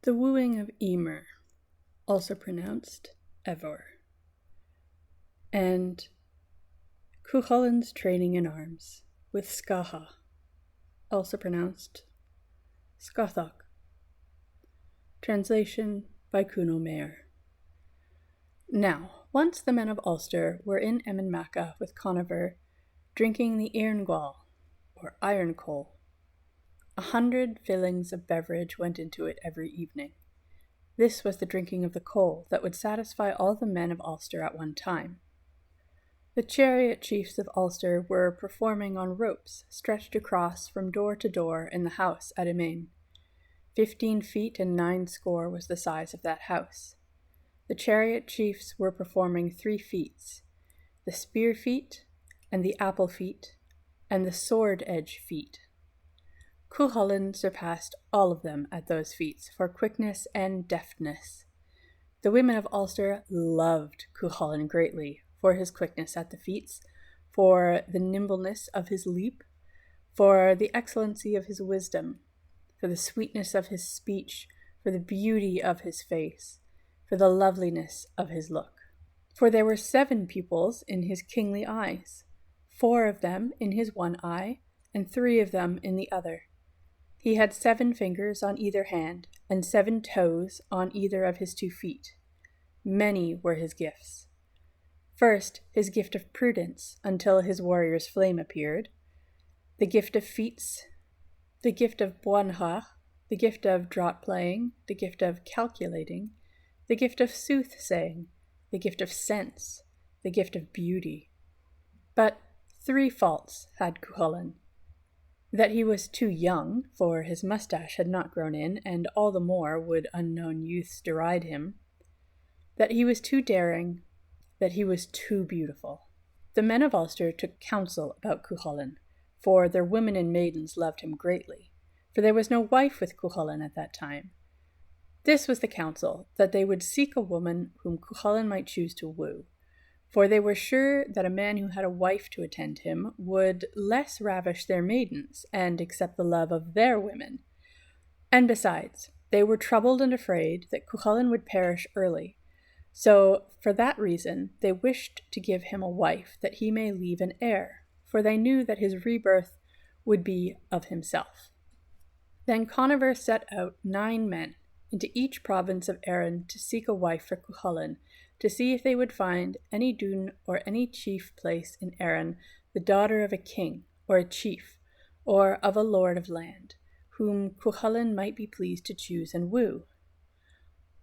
The Wooing of Emer, also pronounced Evor, and Cu Chulainn's Training in Arms with Scaha, also pronounced Scathach. Translation by Cuno Mayer. Now, once the men of Ulster were in Emin with Conover, drinking the Iarngwal, or iron coal. 100 fillings of beverage went into it every evening. This was the drinking of the coal that would satisfy all the men of Ulster at one time. The chariot chiefs of Ulster were performing on ropes stretched across from door to door in the house at Emain. 15 feet and 90 was the size of that house. The chariot chiefs were performing 3 feats, the spear feat, and the apple feat, and the sword edge feat. Cu Chulainn surpassed all of them at those feats for quickness and deftness. The women of Ulster loved Cu Chulainn greatly for his quickness at the feats, for the nimbleness of his leap, for the excellency of his wisdom, for the sweetness of his speech, for the beauty of his face, for the loveliness of his look. For there were 7 pupils in his kingly eyes, 4 of them in his one eye, and 3 of them in the other. He had 7 fingers on either hand, and 7 toes on either of his 2 feet. Many were his gifts. First, his gift of prudence, until his warrior's flame appeared, the gift of feats, the gift of buanha, the gift of draught playing, the gift of calculating, the gift of soothsaying, the gift of sense, the gift of beauty. But 3 faults had Cu Chulainn: that he was too young, for his mustache had not grown in, and all the more would unknown youths deride him; that he was too daring; that he was too beautiful. The men of Ulster took counsel about Cu Chulainn, for their women and maidens loved him greatly, for there was no wife with Cu Chulainn at that time. This was the counsel, that they would seek a woman whom Cu Chulainn might choose to woo, for they were sure that a man who had a wife to attend him would less ravish their maidens and accept the love of their women. And besides, they were troubled and afraid that Cu Chulainn would perish early. So, for that reason, they wished to give him a wife that he may leave an heir, for they knew that his rebirth would be of himself. Then Conover set out 9 men into each province of Erin to seek a wife for Cu Chulainn, to see if they would find any dún or any chief place in Erin, the daughter of a king or a chief, or of a lord of land, whom Cu Chulainn might be pleased to choose and woo.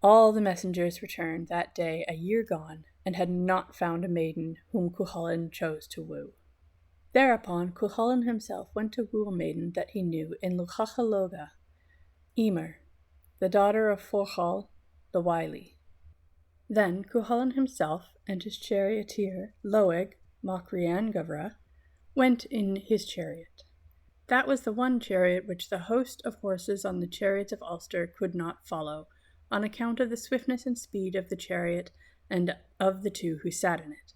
All the messengers returned that day a year gone, and had not found a maiden whom Cu Chulainn chose to woo. Thereupon Cu Chulainn himself went to woo a maiden that he knew in Luchachaloga, Emer, the daughter of Forhul the wily. Then Cu Chulainn himself and his charioteer, Loeg mac Riangavra, went in his chariot. That was the one chariot which the host of horses on the chariots of Ulster could not follow, on account of the swiftness and speed of the chariot and of the 2 who sat in it.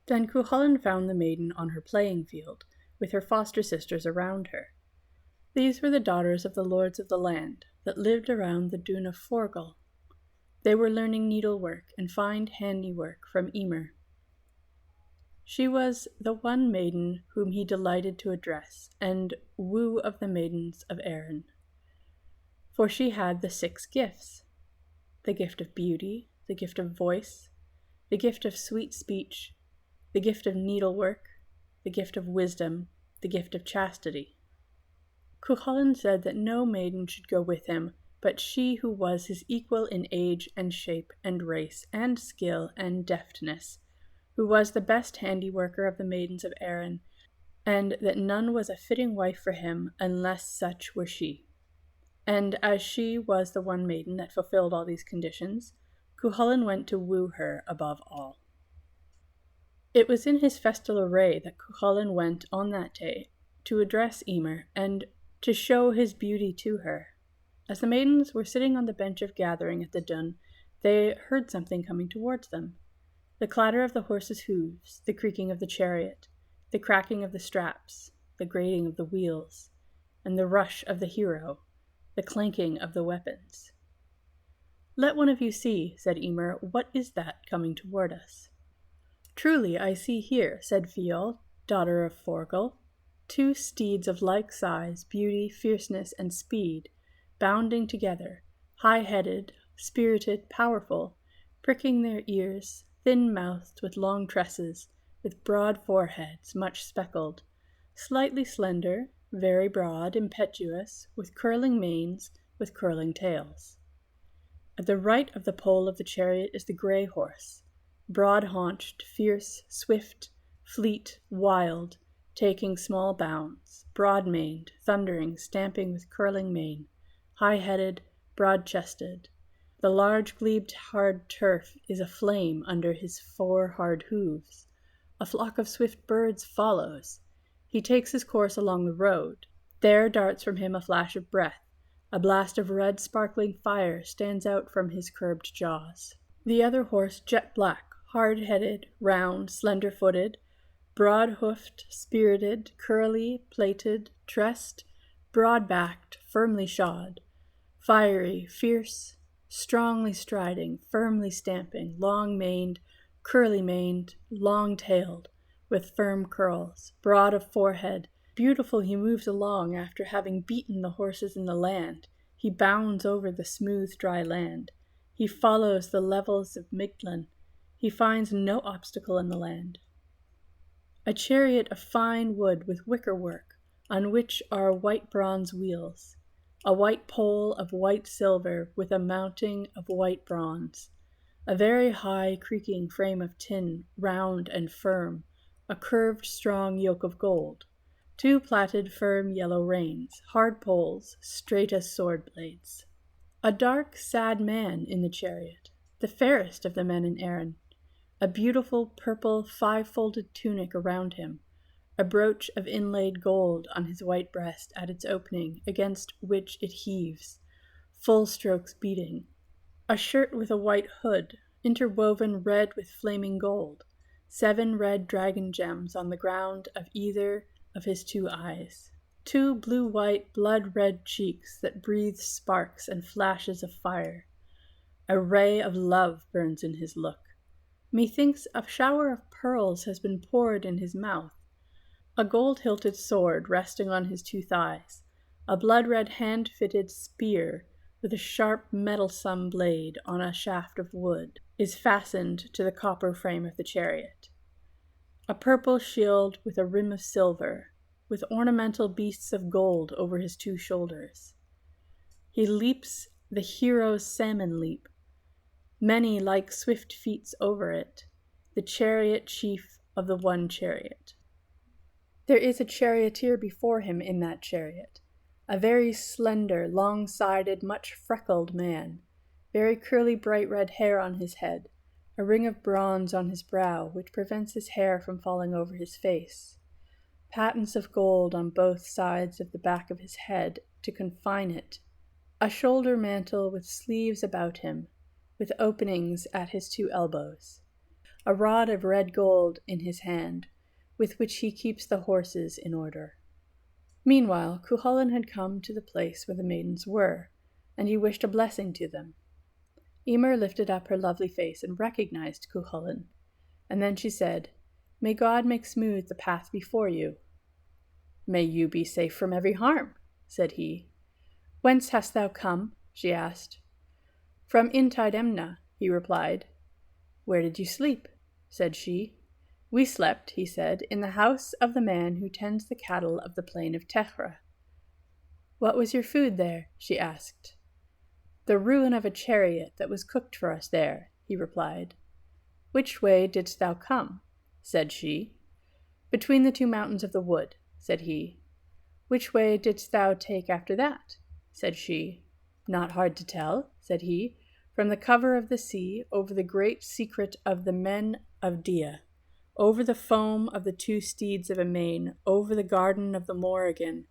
Then Cu Chulainn found the maiden on her playing field, with her foster sisters around her. These were the daughters of the lords of the land that lived around the dún of Forgul. They were learning needlework and fine handiwork from Emer. She was the one maiden whom he delighted to address and woo of the maidens of Erin. For she had the 6 gifts: the gift of beauty, the gift of voice, the gift of sweet speech, the gift of needlework, the gift of wisdom, the gift of chastity. Cu Chulainn said that no maiden should go with him, but she who was his equal in age and shape and race and skill and deftness, who was the best handiworker of the maidens of Erin, and that none was a fitting wife for him unless such were she. And as she was the one maiden that fulfilled all these conditions, Cu Chulainn went to woo her above all. It was in his festal array that Cu Chulainn went on that day to address Emer and to show his beauty to her. As the maidens were sitting on the bench of gathering at the dún, they heard something coming towards them: the clatter of the horses' hooves, the creaking of the chariot, the cracking of the straps, the grating of the wheels, and the rush of the hero, the clanking of the weapons. "Let one of you see," said Emer. "What is that coming toward us?" "Truly I see here," said Fiol, daughter of Forgul, "two steeds of like size, beauty, fierceness, and speed, bounding together, high-headed, spirited, powerful, pricking their ears, thin-mouthed, with long tresses, with broad foreheads, much speckled, slightly slender, very broad, impetuous, with curling manes, with curling tails. At the right of the pole of the chariot is the grey horse, broad-haunched, fierce, swift, fleet, wild, taking small bounds, broad-maned, thundering, stamping with curling mane, high-headed, broad-chested. The large glebed hard turf is aflame under his 4 hard hoofs. A flock of swift birds follows. He takes his course along the road. There darts from him a flash of breath. A blast of red sparkling fire stands out from his curbed jaws. The other horse, jet black, hard-headed, round, slender-footed, broad-hoofed, spirited, curly, plaited, tressed, broad-backed, firmly shod, fiery, fierce, strongly striding, firmly stamping, long-maned, curly-maned, long-tailed, with firm curls, broad of forehead. Beautiful he moves along after having beaten the horses in the land. He bounds over the smooth, dry land. He follows the levels of Miglan. He finds no obstacle in the land. A chariot of fine wood with wicker work, on which are white bronze wheels. A white pole of white silver with a mounting of white bronze. A very high, creaking frame of tin, round and firm. A curved, strong yoke of gold. 2 plaited, firm yellow reins, hard poles, straight as sword blades. A dark, sad man in the chariot, the fairest of the men in Erin. A beautiful purple 5-folded tunic around him, a brooch of inlaid gold on his white breast at its opening, against which it heaves, full strokes beating. A shirt with a white hood, interwoven red with flaming gold, 7 red dragon gems on the ground of either of his 2 eyes, 2 blue-white, blood-red cheeks that breathe sparks and flashes of fire. A ray of love burns in his look. Methinks a shower of pearls has been poured in his mouth. A gold-hilted sword resting on his 2 thighs, a blood-red hand-fitted spear with a sharp mettlesome blade on a shaft of wood, is fastened to the copper frame of the chariot. A purple shield with a rim of silver, with ornamental beasts of gold over his 2 shoulders. He leaps the hero's salmon leap, many like swift feats over it, the chariot chief of the one chariot. There is a charioteer before him in that chariot, a very slender, long-sided, much freckled man, very curly bright red hair on his head, a ring of bronze on his brow which prevents his hair from falling over his face, patents of gold on both sides of the back of his head to confine it, a shoulder mantle with sleeves about him, with openings at his 2 elbows, a rod of red gold in his hand, with which he keeps the horses in order. Meanwhile, Cu Chulainn had come to the place where the maidens were, and he wished a blessing to them. Emer lifted up her lovely face and recognized Cu Chulainn, and then she said, "May God make smooth the path before you." "May you be safe from every harm," said he. "Whence hast thou come?" she asked. "From Intidemna," he replied. "Where did you sleep?" said she. "We slept," he said, "in the house of the man who tends the cattle of the plain of Techra." "What was your food there?" she asked. "The ruin of a chariot that was cooked for us there," he replied. "Which way didst thou come?" said she. "Between the 2 mountains of the wood," said he. "Which way didst thou take after that?" said she. "Not hard to tell," said he, "from the cover of the sea, over the great secret of the men of Dia, over the foam of the 2 steeds of Emain, over the garden of the Morrigan,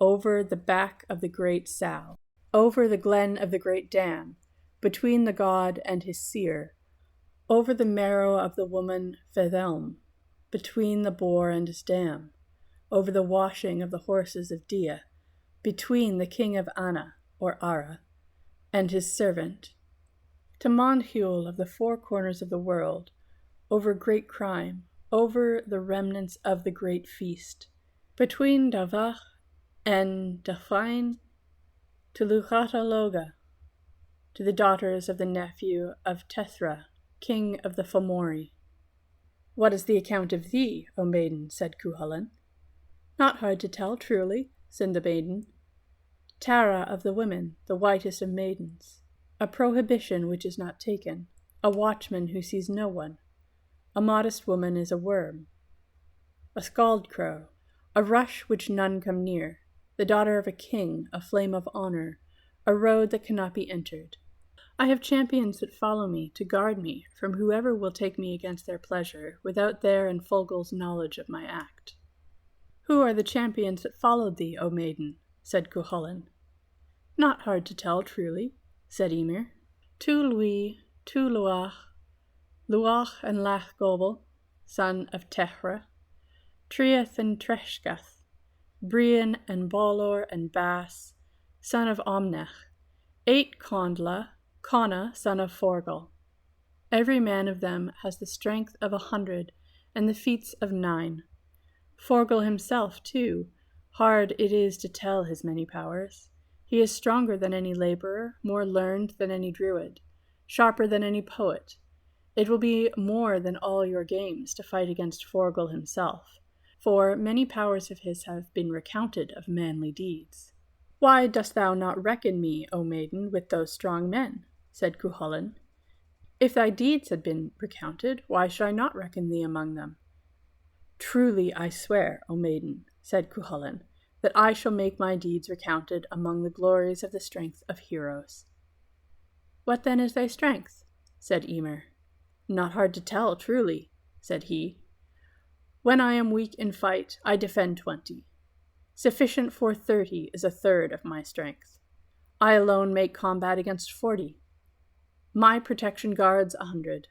over the back of the great sow, over the glen of the great dam, between the god and his seer, over the marrow of the woman Fethelm, between the boar and his dam, over the washing of the horses of Dia, between the king of Anna, or Ara, and his servant, to Monthul of the four corners of the world, over great crime, over the remnants of the great feast, between Davach and Táin, to Luchataloga, to the daughters of the nephew of Tethra, king of the Fomori. What is the account of thee, O maiden? Said Cu Chulainn. Not hard to tell, truly, said the maiden. Tara of the women, the whitest of maidens, a prohibition which is not taken, a watchman who sees no one. A modest woman is a worm, a scald crow, a rush which none come near, the daughter of a king, a flame of honor, a road that cannot be entered. I have champions that follow me to guard me from whoever will take me against their pleasure, without their and Forgul's knowledge of my act. Who are the champions that followed thee, O maiden? Said Cu Chulainn. Not hard to tell, truly, said Emer. Tu Lui, Tu Luach, Luach and Lachgobel, son of Tehra, Triath and Treshgath, Brian and Balor and Bas, son of Omnech, 8 Condla, Conna, son of Forgul. Every man of them has the strength of 100 and the feats of 9. Forgul himself, too, hard it is to tell his many powers. He is stronger than any laborer, more learned than any druid, sharper than any poet. It will be more than all your games to fight against Forgul himself, for many powers of his have been recounted of manly deeds. Why dost thou not reckon me, O maiden, with those strong men? Said Cu Chulainn. If thy deeds had been recounted, why should I not reckon thee among them? Truly I swear, O maiden, said Cu Chulainn, that I shall make my deeds recounted among the glories of the strength of heroes. What then is thy strength? Said Emer. Not hard to tell, truly, said he. When I am weak in fight, I defend 20. Sufficient for 30 is 1/3 of my strength. I alone make combat against 40. My protection guards 100.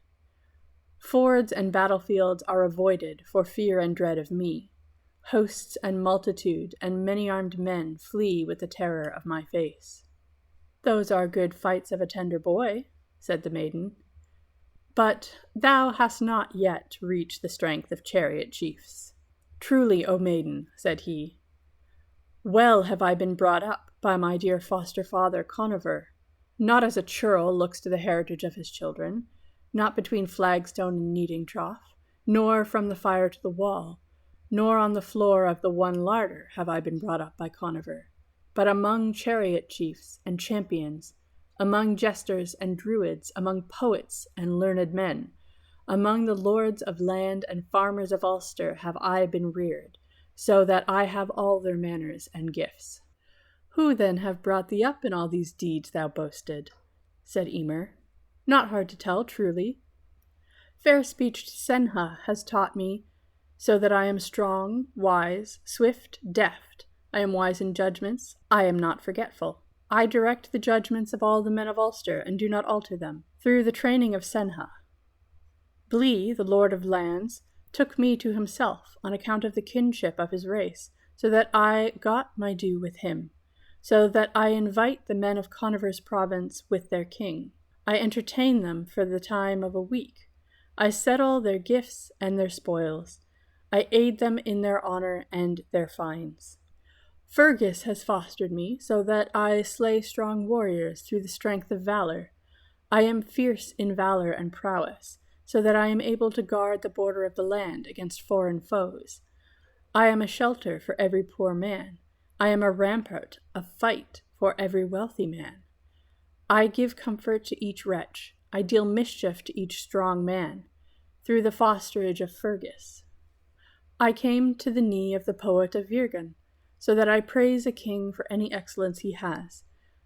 Fords and battlefields are avoided for fear and dread of me. Hosts and multitude and many-armed men flee with the terror of my face. Those are good fights of a tender boy, said the maiden. But thou hast not yet reached the strength of chariot chiefs. Truly, O maiden, said he. Well have I been brought up by my dear foster father Conover, not as a churl looks to the heritage of his children, not between flagstone and kneading trough, nor from the fire to the wall, nor on the floor of the one larder have I been brought up by Conover, but among chariot chiefs and champions, among jesters and druids, among poets and learned men, among the lords of land and farmers of Ulster have I been reared, so that I have all their manners and gifts. Who then have brought thee up in all these deeds thou boasted? Said Emer. Not hard to tell, truly. Fair-speeched Senha has taught me, so that I am strong, wise, swift, deft. I am wise in judgments, I am not forgetful. I direct the judgments of all the men of Ulster, and do not alter them, through the training of Senha. Blee, the lord of lands, took me to himself on account of the kinship of his race, so that I got my due with him, so that I invite the men of Conover's province with their king. I entertain them for the time of a week. I settle their gifts and their spoils. I aid them in their honor and their fines. Fergus has fostered me, so that I slay strong warriors through the strength of valor. I am fierce in valor and prowess, so that I am able to guard the border of the land against foreign foes. I am a shelter for every poor man. I am a rampart, a fight for every wealthy man. I give comfort to each wretch. I deal mischief to each strong man, through the fosterage of Fergus. I came to the knee of the poet of Virgan, so that I praise a king for any excellence he has,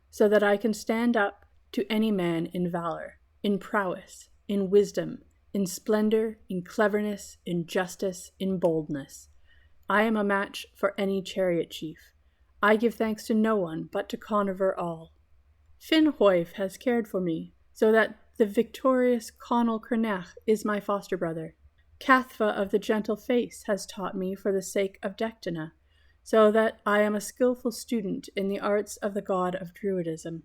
so that I can stand up to any man in valor, in prowess, in wisdom, in splendor, in cleverness, in justice, in boldness. I am a match for any chariot chief. I give thanks to no one but to Conover all. Finhoif has cared for me, so that the victorious Conall Crenach is my foster brother. Cathfa of the gentle face has taught me for the sake of Dectana, so that I am a skillful student in the arts of the god of druidism.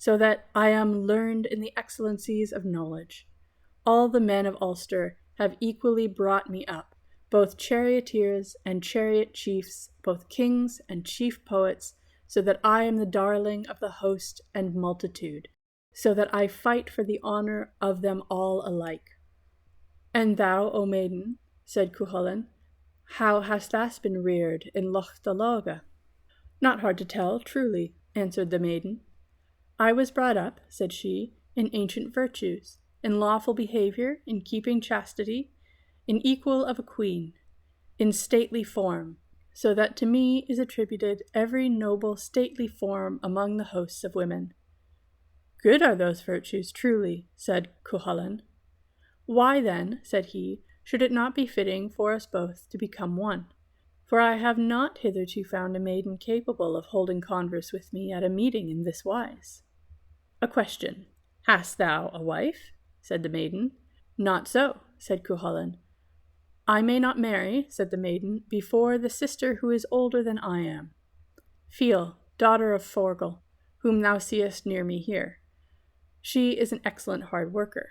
so that I am learned in the excellencies of knowledge. All the men of Ulster have equally brought me up, both charioteers and chariot chiefs, both kings and chief poets, so that I am the darling of the host and multitude, so that I fight for the honour of them all alike. And thou, O maiden, said Cu Chulainn, how hast thou been reared in Loch Daloga? Not hard to tell, truly, answered the maiden. I was brought up, said she, in ancient virtues, in lawful behaviour, in keeping chastity, in equal of a queen, in stately form, so that to me is attributed every noble stately form among the hosts of women. Good are those virtues, truly, said Cu Chulainn. Why then, said he, should it not be fitting for us both to become one? For I have not hitherto found a maiden capable of holding converse with me at a meeting in this wise. A question. Hast thou a wife? Said the maiden. Not so, said Cu Chulainn. I may not marry, said the maiden, before the sister who is older than I am. Feel, daughter of Forgul, whom thou seest near me here. She is an excellent hard worker.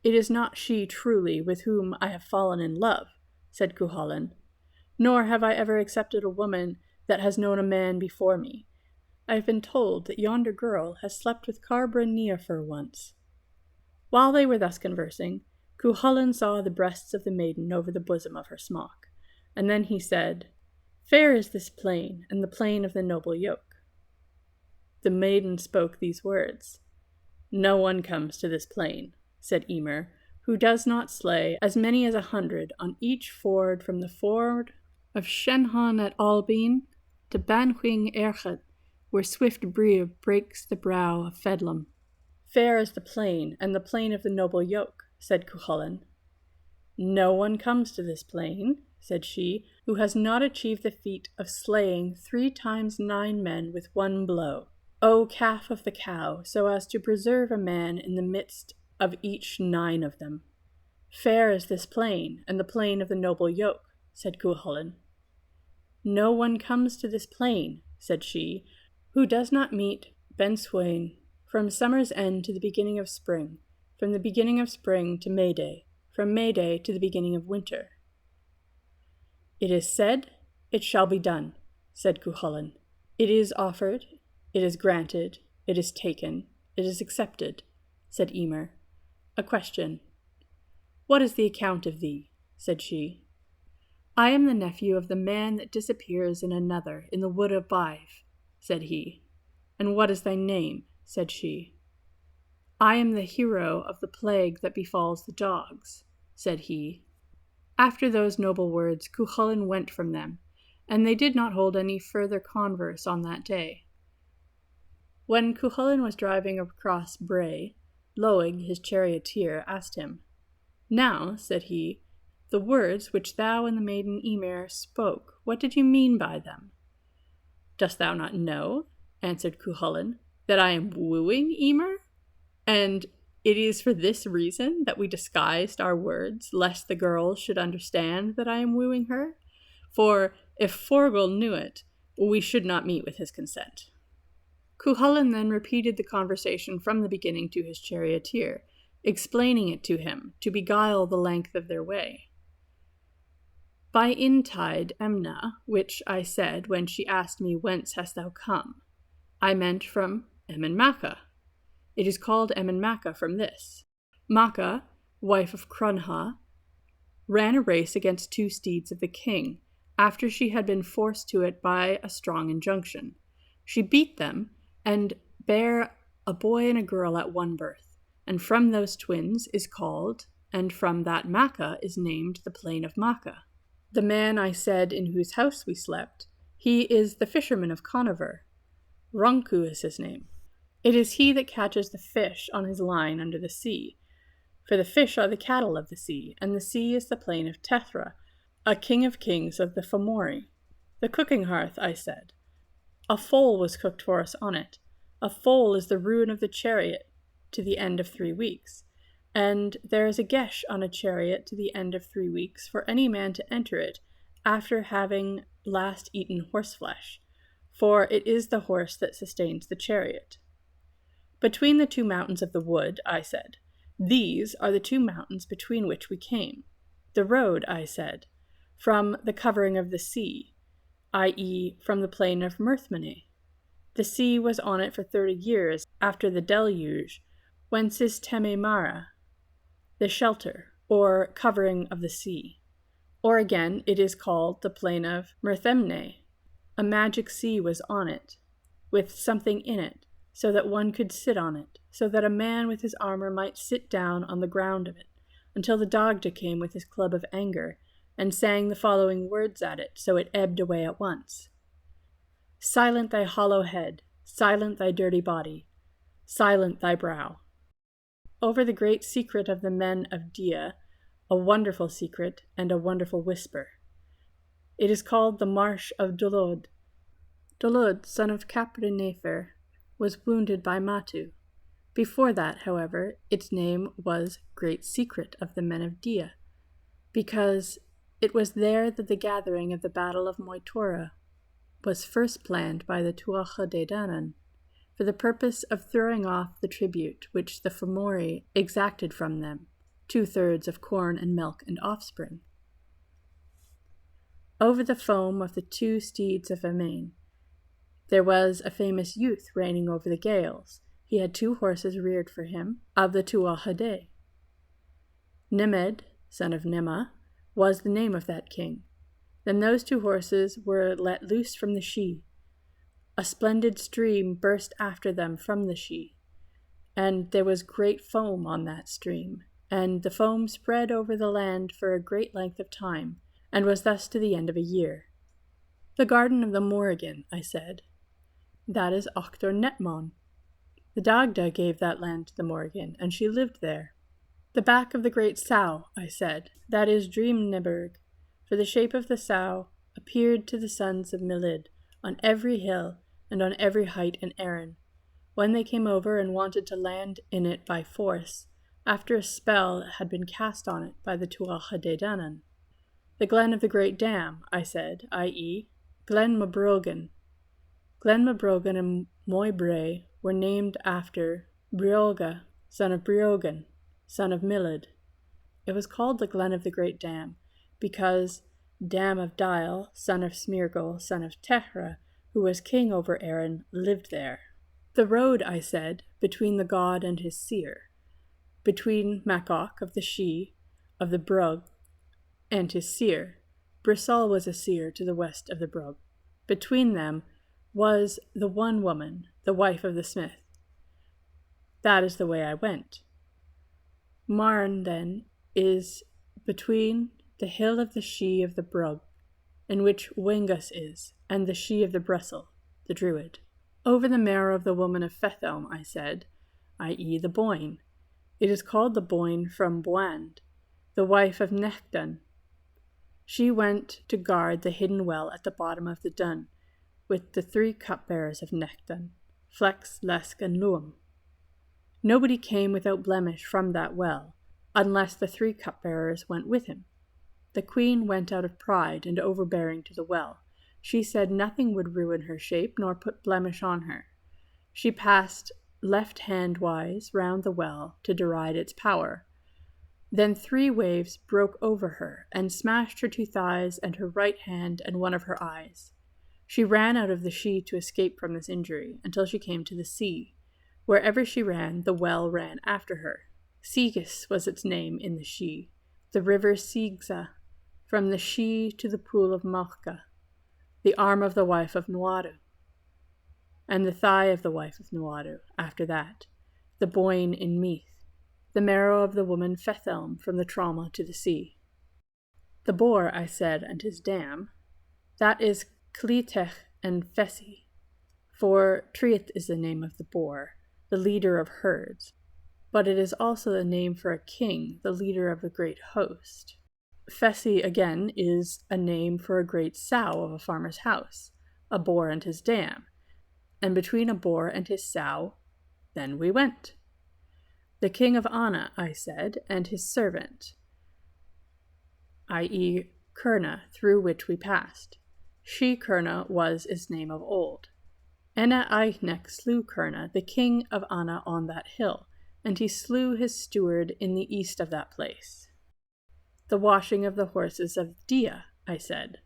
It is not she truly with whom I have fallen in love, said Cu Chulainn, nor have I ever accepted a woman that has known a man before me. I have been told that yonder girl has slept with Carbra Neafer once. While they were thus conversing, Cu Chulainn saw the breasts of the maiden over the bosom of her smock, and then he said, Fair is this plain, and the plain of the noble yoke. The maiden spoke these words. No one comes to this plain, said Emer, who does not slay as many as 100 on each ford from the ford of Shenhan at Albin to Banhuing Erchet, where swift Briab breaks the brow of Fedlam. Fair is the plain, and the plain of the noble yoke, said Cu Chulainn. No one comes to this plain, said she, who has not achieved the feat of slaying 3 times 9 men with one blow. O calf of the cow, so as to preserve a man in the midst of each 9 of them. Fair is this plain, and the plain of the noble yoke, said Cu Chulainn. No one comes to this plain, said she, who does not meet Ben Swain from summer's end to the beginning of spring, from the beginning of spring to May Day, from May Day to the beginning of winter. It is said, it shall be done, said Cu Chulainn. It is offered, it is granted, it is taken, it is accepted, said Emer. A question. What is the account of thee? Said she. I am the nephew of the man that disappears in another in the wood of Bive, said he. And what is thy name? Said she. I am the hero of the plague that befalls the dogs, said he. After those noble words, Cu Chulainn went from them, and they did not hold any further converse on that day. When Cu Chulainn was driving across Bray, Loig, his charioteer, asked him, Now, said he, the words which thou and the maiden Emer spoke, what did you mean by them? Dost thou not know, answered Cu Chulainn, that I am wooing Emer? And it is for this reason that we disguised our words, lest the girl should understand that I am wooing her? For if Forgul knew it, we should not meet with his consent. Cu Chulainn then repeated the conversation from the beginning to his charioteer, explaining it to him, to beguile the length of their way. By intide Emna, which I said when she asked me whence hast thou come, I meant from Emen Macha. It is called Emen Macha from this. Macha, wife of Crunha, ran a race against 2 steeds of the king, after she had been forced to it by a strong injunction. She beat them, and bare a boy and a girl at one birth, and from those twins is called, and from that Macha is named the plain of Macha. The man I said in whose house we slept, he is the fisherman of Conover. Ronku is his name. It is he that catches the fish on his line under the sea, for the fish are the cattle of the sea, and the sea is the plain of Tethra, a king of kings of the Fomori. The cooking hearth, I said. A foal was cooked for us on it. A foal is the ruin of the chariot to the end of 3 weeks, and there is a gesh on a chariot to the end of 3 weeks for any man to enter it after having last eaten horseflesh, for it is the horse that sustains the chariot. Between the two mountains of the wood, I said. These are the two mountains between which we came. The road, I said, from the covering of the sea, i.e., from the plain of Mirthmene. The sea was on it for 30 years after the deluge, whence is Tememara, the shelter, or covering of the sea. Or again, it is called the plain of Mirthemne. A magic sea was on it, with something in it, so that one could sit on it, so that a man with his armor might sit down on the ground of it, until the Dagda came with his club of anger, and sang the following words at it, so it ebbed away at once. Silent thy hollow head, silent thy dirty body, silent thy brow. Over the great secret of the men of Dia, a wonderful secret and a wonderful whisper. It is called the Marsh of Dulod. Dulod, son of Caprinefer, was wounded by Matu. Before that, however, its name was Great Secret of the Men of Dia, because it was there that the gathering of the Battle of Moitora was first planned by the Tuatha De Danann, for the purpose of throwing off the tribute which the Fomori exacted from them, 2/3 of corn and milk and offspring. Over the foam of the 2 steeds of Emain, there was a famous youth reigning over the gales. He had 2 horses reared for him, of the Tuatha De. Nemed, son of Nema, was the name of that king. Then those 2 horses were let loose from the Sidhe. A splendid stream burst after them from the Sidhe, and there was great foam on that stream, and the foam spread over the land for a great length of time, and was thus to the end of a year. The garden of the Morrigan, I said. That is Octor Netmon. The Dagda gave that land to the Morrigan, and she lived there. The back of the great sow, I said, that is Dreamneberg, for the shape of the sow appeared to the sons of Milid on every hill and on every height in Erin, when they came over and wanted to land in it by force, after a spell had been cast on it by the Tuatha De Danann. The glen of the great dam, I said, i.e., Glen Mabrogan. Glen Mabrogan and Moybray were named after Breoga, son of Breogan, son of Milid. It was called the Glen of the Great Dam, because Dam of Dial, son of Smirgul, son of Tehra, who was king over Erin, lived there. The road, I said, between the god and his seer, between Macoch of the Sidhe, of the Brug, and his seer. Brissol was a seer to the west of the Brug. Between them was the one woman, the wife of the smith. That is the way I went. Marn, then, is between the hill of the Sidhe of the Brug, in which Wengus is, and the Sidhe of the Brussel, the Druid. Over the marrow of the woman of Fethelm, I said, i.e. the Boyne. It is called the Boyne from Boand, the wife of Nechdun. She went to guard the hidden well at the bottom of the Dun, with the 3 cupbearers of Nechdun, Flex, Lesk, and Luam. Nobody came without blemish from that well, unless the 3 cupbearers went with him. The queen went out of pride and overbearing to the well. She said nothing would ruin her shape, nor put blemish on her. She passed left-hand-wise round the well to deride its power. Then 3 waves broke over her, and smashed her 2 thighs and her right hand and one of her eyes. She ran out of the Sidhe to escape from this injury, until she came to the sea. Wherever she ran, the well ran after her. Sigis was its name in the Sidhe, the river Sigsa, from the Sidhe to the pool of Malcha, the arm of the wife of Nuadu, and the thigh of the wife of Nuadu, after that, the Boyne in Meath, the marrow of the woman Fethelm from the trauma to the sea. The boar, I said, and his dam, that is Clítech and Fessi, for Triot is the name of the boar, the leader of herds, but it is also the name for a king, the leader of a great host. Fessi, again, is a name for a great sow of a farmer's house, a boar and his dam, and between a boar and his sow, then we went. The king of Anna, I said, and his servant, i.e. Kurna, through which we passed. She, Kurna, was its name of old. Enna Eichneck slew Kurna, the king of Anna, on that hill, and he slew his steward in the east of that place. The washing of the horses of Dia, I said.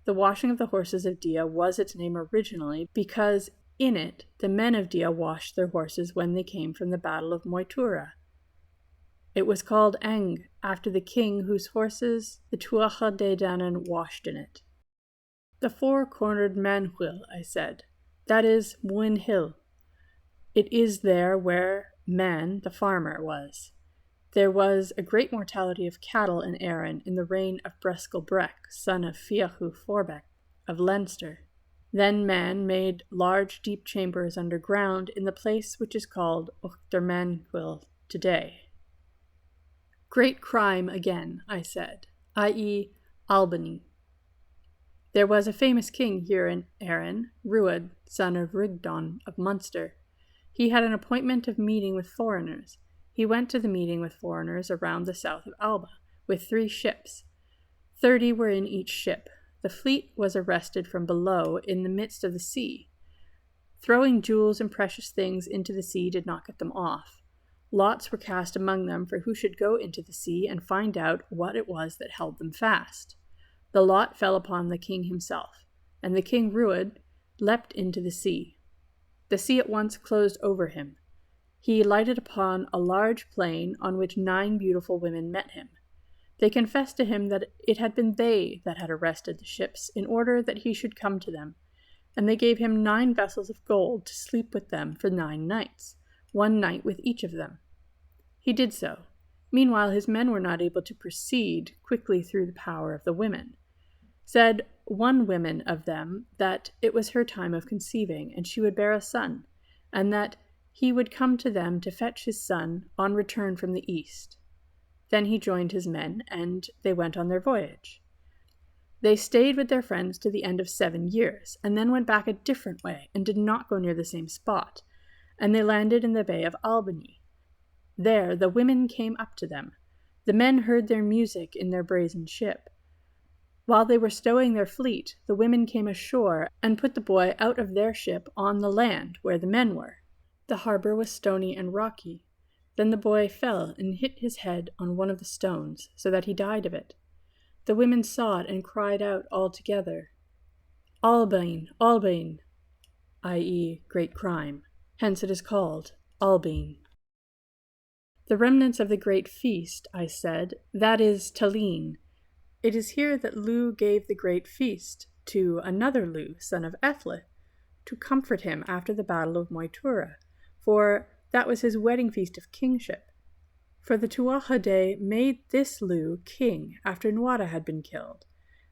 The washing of the horses of Dia was its name originally, because in it the men of Dia washed their horses when they came from the battle of Moytura. It was called Eng, after the king whose horses the Tuatha De Danann washed in it. The four-cornered Manhuil, I said. That is Muin Hill. It is there where Man, the farmer, was. There was a great mortality of cattle in Erin in the reign of Brescal Brec, son of Fiachu Forbec of Leinster. Then Man made large deep chambers underground in the place which is called Uchter Manhuil today. Great crime again, I said, i.e. Albany. There was a famous king here in Erin, Ruad, son of Rigdon of Munster. He had an appointment of meeting with foreigners. He went to the meeting with foreigners around the south of Alba, with 3 ships. 30 were in each ship. The fleet was arrested from below in the midst of the sea. Throwing jewels and precious things into the sea did not get them off. Lots were cast among them for who should go into the sea and find out what it was that held them fast. The lot fell upon the king himself, and the king Ruad leapt into the sea. The sea at once closed over him. He lighted upon a large plain on which 9 beautiful women met him. They confessed to him that it had been they that had arrested the ships in order that he should come to them, and they gave him 9 vessels of gold to sleep with them for 9 nights, 1 night with each of them. He did so. Meanwhile his men were not able to proceed quickly through the power of the women. Said one woman of them that it was her time of conceiving, and she would bear a son, and that he would come to them to fetch his son on return from the east. Then he joined his men, and they went on their voyage. They stayed with their friends to the end of 7 years, and then went back a different way, and did not go near the same spot, and they landed in the bay of Albany. There the women came up to them. The men heard their music in their brazen ship. While they were stowing their fleet, the women came ashore and put the boy out of their ship on the land where the men were. The harbor was stony and rocky. Then the boy fell and hit his head on one of the stones, so that he died of it. The women saw it and cried out all together, Albane, Albane, i.e. great crime. Hence it is called Albane. The remnants of the great feast, I said, that is Táin. It is here that Lu gave the great feast to another Lu, son of Ethlith, to comfort him after the battle of Moytura, for that was his wedding feast of kingship. For the Tuatha De made this Lu king after Nuada had been killed.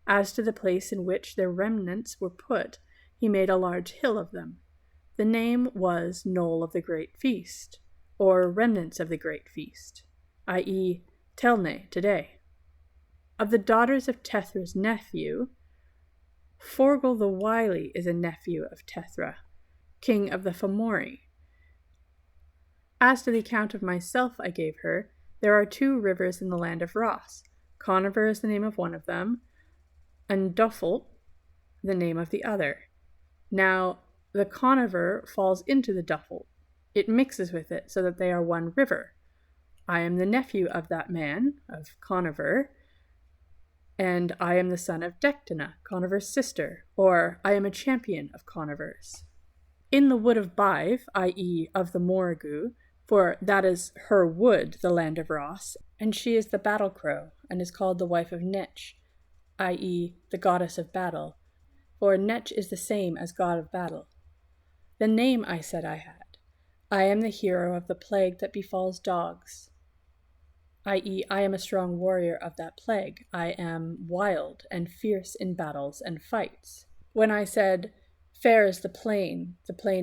As to the place in which their remnants were put, he made a large hill of them. The name was Knoll of the Great Feast, or Remnants of the Great Feast, i.e. Telne today. Of the daughters of Tethra's nephew, Forgul the Wily is a nephew of Tethra, king of the Fomori. As to the account of myself I gave her, there are 2 rivers in the land of Ross. Conover is the name of one of them, and Duffelt the name of the other. Now, the Conover falls into the Duffelt. It mixes with it so that they are one river. I am the nephew of that man, of Conover, and I am the son of Dectana, Conover's sister, or I am a champion of Conover's. In the wood of Bive, i.e. of the Morrigu, for that is her wood, the land of Ross, and she is the battle crow, and is called the wife of Netch, i.e. the goddess of battle, for Netch is the same as god of battle. The name I said I had. I am the hero of the plague that befalls dogs, i.e. I am a strong warrior of that plague. I am wild and fierce in battles and fights. When I said, fair is the plain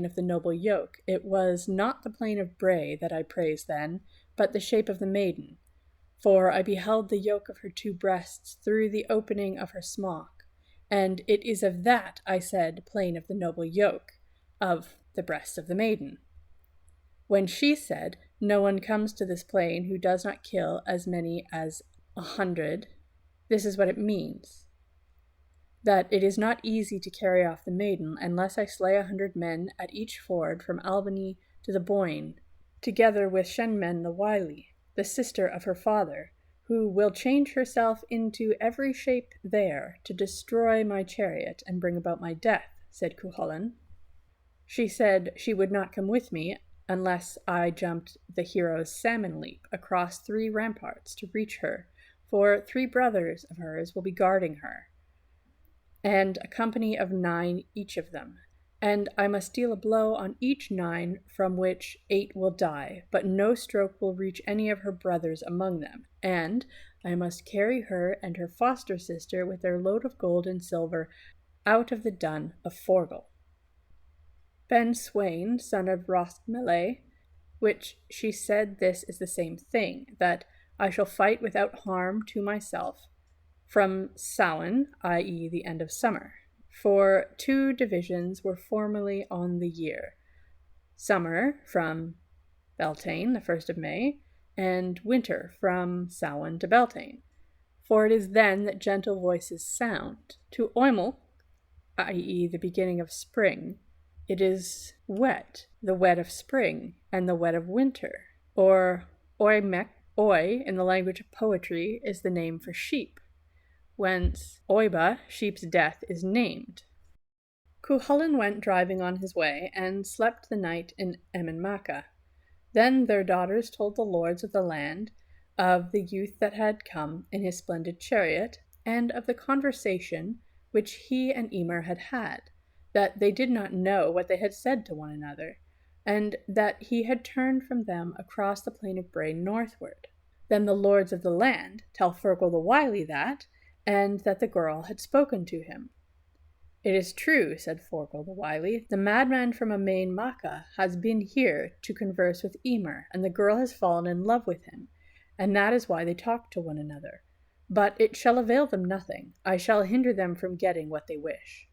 of the noble yoke, it was not the plain of Bray that I praised then, but the shape of the maiden. For I beheld the yoke of her 2 breasts through the opening of her smock, and it is of that I said plain of the noble yoke, of the breasts of the maiden. When she said, no one comes to this plain who does not kill as many as 100, this is what it means. that it is not easy to carry off the maiden unless I slay 100 men at each ford from Albany to the Boyne, together with Shenmen the wily, the sister of her father, who will change herself into every shape there to destroy my chariot and bring about my death, said Cu Chulainn. She said she would not come with me unless I jumped the hero's salmon leap across 3 ramparts to reach her, for 3 brothers of hers will be guarding her, and a company of 9 each of them, and I must deal a blow on each 9, from which 8 will die, but no stroke will reach any of her brothers among them, and I must carry her and her foster sister with their load of gold and silver out of the dun of Forgul. Ben Swain, son of Rostmelech, which she said this is the same thing, that I shall fight without harm to myself, from Samhain, i.e. the end of summer, for 2 divisions were formerly on the year, summer from Beltane, the 1st of May, and winter from Samhain to Beltane, for it is then that gentle voices sound. To Oimel, i.e. the beginning of spring, it is wet, the wet of spring, and the wet of winter, or Oimek. Oi, in the language of poetry, is the name for sheep, whence Oiba, sheep's death, is named. Cu Chulainn went driving on his way, and slept the night in Emen. Then their daughters told the lords of the land of the youth that had come in his splendid chariot, and of the conversation which he and Emer had had, that they did not know what they had said to one another, and that he had turned from them across the plain of Bray northward. Then the lords of the land tell Forgul the wily that, and that the girl had spoken to him. It is true, said Forgul the wily, the madman from Emain Macha has been here to converse with Emer, and the girl has fallen in love with him, and that is why they talk to one another. But it shall avail them nothing. I shall hinder them from getting what they wish.